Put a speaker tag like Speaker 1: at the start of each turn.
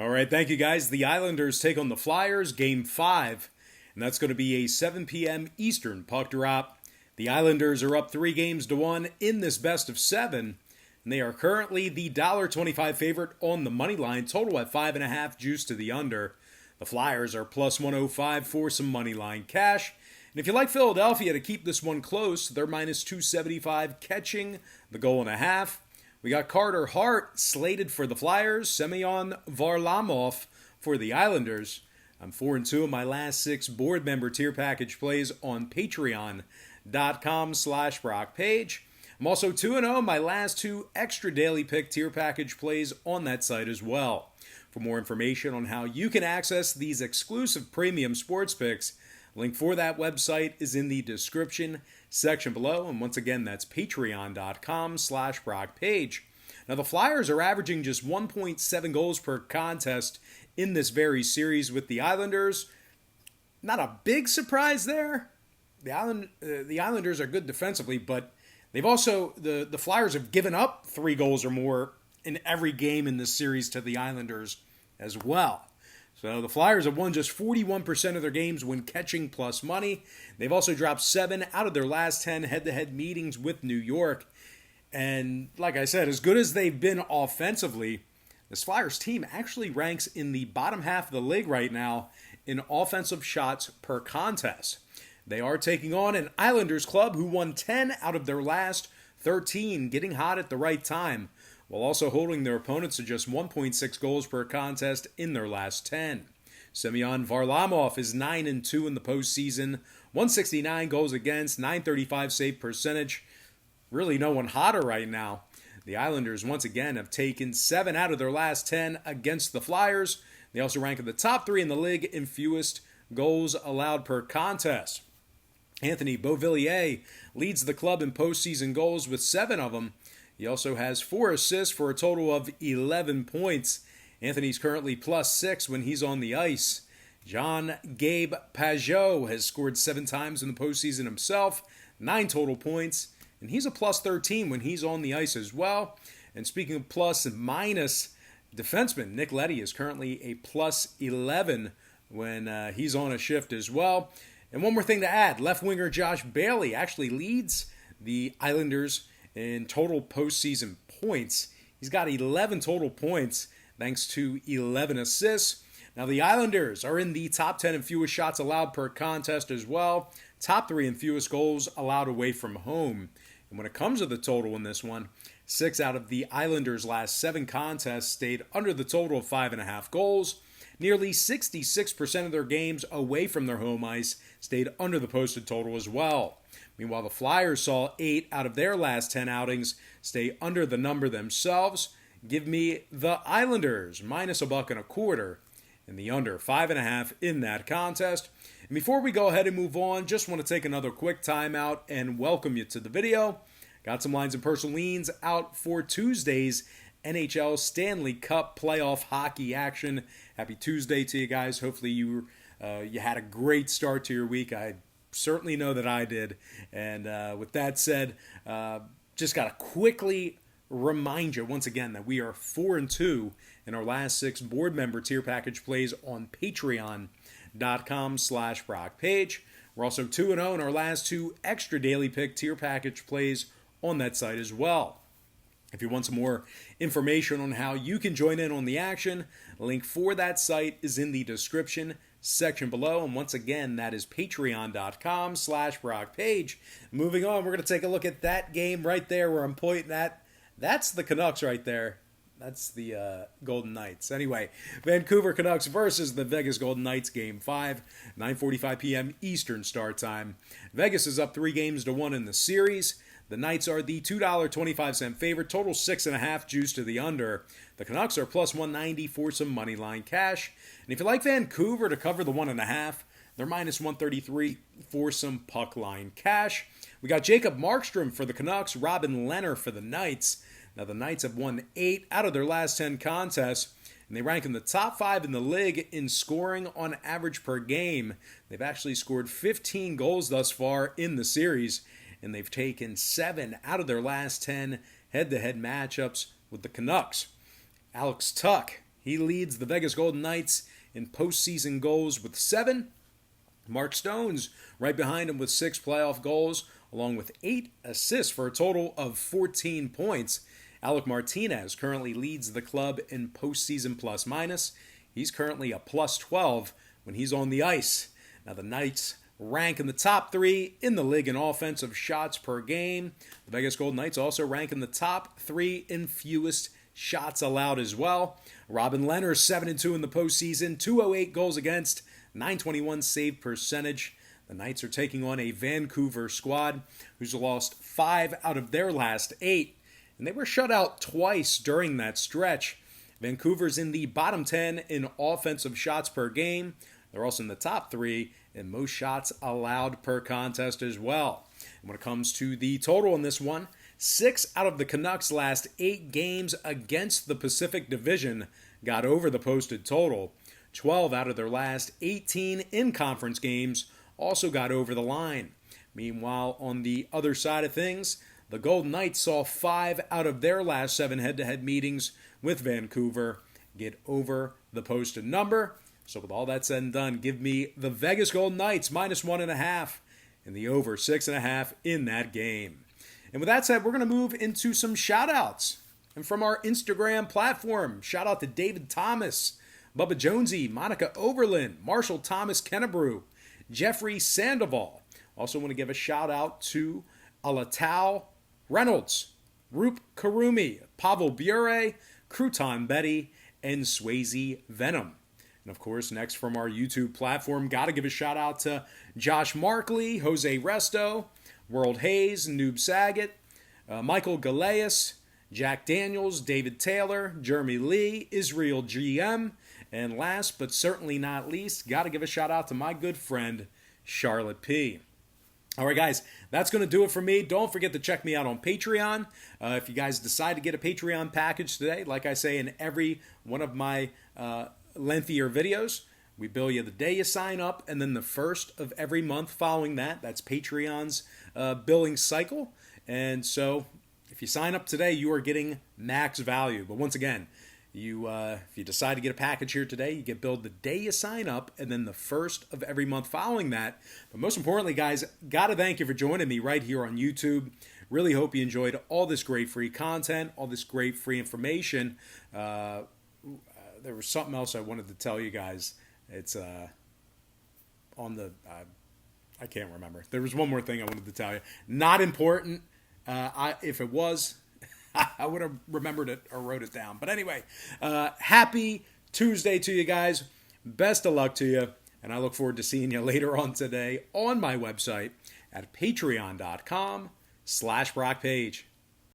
Speaker 1: All right, thank you guys. The Islanders take on the Flyers, Game 5, and that's going to be a 7 p.m. Eastern puck drop. The Islanders are up 3-1 in this best of 7, and they are currently the $1.25 favorite on the money line, total at 5.5, juice to the under. The Flyers are plus 105 for some money line cash. And if you like Philadelphia to keep this one close, they're minus 275 catching the goal and a half. We got Carter Hart slated for the Flyers, Semyon Varlamov for the Islanders. I'm 4-2 in my last 6 board member tier package plays on patreon.com/BrockPage. I'm also 2-0 in my last 2 extra daily pick tier package plays on that site as well. For more information on how you can access these exclusive premium sports picks, link for that website is in the description section below. And once again, that's patreon.com/BrockPage. Now, the Flyers are averaging just 1.7 goals per contest in this very series with the Islanders. Not a big surprise there. The Islanders are good defensively, but they've also, the Flyers have given up 3 goals or more in every game in this series to the Islanders as well. So the Flyers have won just 41% of their games when catching plus money. They've also dropped 7 out of their last 10 head-to-head meetings with New York. And like I said, as good as they've been offensively, this Flyers team actually ranks in the bottom half of the league right now in offensive shots per contest. They are taking on an Islanders club who won 10 out of their last 13, getting hot at the right time, while also holding their opponents to just 1.6 goals per contest in their last 10. Semyon Varlamov is 9-2 in the postseason, 169 goals against, 935 save percentage. Really no one hotter right now. The Islanders once again have taken 7 out of their last 10 against the Flyers. They also rank in the top 3 in the league in fewest goals allowed per contest. Anthony Beauvillier leads the club in postseason goals with 7 of them. He also has 4 assists for a total of 11 points. Anthony's currently plus 6 when he's on the ice. Jean-Gabe Pageau has scored 7 times in the postseason himself, 9 total points, and he's a plus 13 when he's on the ice as well. And speaking of plus and minus defensemen, Nick Leddy is currently a plus 11 when he's on a shift as well. And one more thing to add, left winger Josh Bailey actually leads the Islanders in total postseason points. He's got 11 total points thanks to 11 assists. Now the Islanders are in the top 10 in fewest shots allowed per contest as well. Top 3 in fewest goals allowed away from home. And when it comes to the total in this one, 6 out of the Islanders' last 7 contests stayed under the total of 5.5 goals. Nearly 66% of their games away from their home ice stayed under the posted total as well. Meanwhile, the Flyers saw 8 out of their last 10 outings stay under the number themselves. Give me the Islanders minus $1.25 and the under 5.5 in that contest. And before we go ahead and move on, just want to take another quick timeout and welcome you to the video. Got some lines and personal leans out for Tuesday's NHL Stanley Cup playoff hockey action. Happy Tuesday to you guys. Hopefully you had a great start to your week. I certainly know that I did. And with that said, just got to quickly remind you once again that we are 4-2 in our last 6 board member tier package plays on patreon.com/BrockPage. We're also 2-0 in our last 2 extra daily pick tier package plays on that site as well. If you want some more information on how you can join in on the action, link for that site is in the description section below. And once again, that is patreon.com/BrockPage. Moving on, we're going to take a look at that game right there where I'm pointing at. That's the Canucks right there. That's the Golden Knights. Anyway, Vancouver Canucks versus the Vegas Golden Knights, Game 5, 9:45 p.m. Eastern start time. Vegas is up 3-1 in the series. The Knights are the $2.25 favorite, total 6.5, juice to the under. The Canucks are plus 190 for some money line cash. And if you like Vancouver to cover the 1.5, they're minus 133 for some puck line cash. We got Jacob Markstrom for the Canucks, Robin Lehner for the Knights. Now the Knights have won 8 out of their last 10 contests, and they rank in the top 5 in the league in scoring on average per game. They've actually scored 15 goals thus far in the series, and they've taken 7 out of their last 10 head-to-head matchups with the Canucks. Alex Tuch He leads the Vegas Golden Knights in postseason goals with 7. Mark Stone's right behind him with 6 playoff goals, along with 8 assists for a total of 14 points. Alec Martinez currently leads the club in postseason plus minus. He's currently a plus 12 when he's on the ice. Now the Knights rank in the top 3 in the league in offensive shots per game. The Vegas Golden Knights also rank in the top 3 in fewest shots allowed as well. Robin Lehner 7-2 in the postseason, 208 goals against, 921 save percentage. The Knights are taking on a Vancouver squad who's lost 5 out of their last 8, and they were shut out twice during that stretch. Vancouver's in the bottom 10 in offensive shots per game. They're also in the top 3 in most shots allowed per contest as well. And when it comes to the total in this one, 6 out of the Canucks' last 8 games against the Pacific Division got over the posted total. 12 out of their last 18 in-conference games also got over the line. Meanwhile, on the other side of things, the Golden Knights saw 5 out of their last 7 head-to-head meetings with Vancouver get over the posted number. So with all that said and done, give me the Vegas Golden Knights minus 1.5 and the over 6.5 in that game. And with that said, we're going to move into some shout-outs. And from our Instagram platform, shout out to David Thomas, Bubba Jonesy, Monica Overland, Marshall Thomas Kennebrew, Jeffrey Sandoval. Also want to give a shout out to Alatau Reynolds, Roop Karumi, Pavel Bure, Crouton Betty, and Swayze Venom. And of course, next from our YouTube platform, got to give a shout out to Josh Markley, Jose Resto, World Hayes, Noob Saget, Michael Galeas, Jack Daniels, David Taylor, Jeremy Lee, Israel GM, and last but certainly not least, got to give a shout out to my good friend, Charlotte P. All right, guys, that's going to do it for me. Don't forget to check me out on Patreon. If you guys decide to get a Patreon package today, like I say in every one of my lengthier videos, we bill you the day you sign up, and then the first of every month following that. That's Patreon's billing cycle. And so if you sign up today, you are getting max value. But once again, if you decide to get a package here today, you get billed the day you sign up, and then the first of every month following that. But most importantly, guys, got to thank you for joining me right here on YouTube. Really hope you enjoyed all this great free content, all this great free information. There was something else I wanted to tell you guys. It's on the, I can't remember. There was one more thing I wanted to tell you. Not important. If it was, I would have remembered it or wrote it down. But anyway, happy Tuesday to you guys. Best of luck to you. And I look forward to seeing you later on today on my website at patreon.com/BrockPage.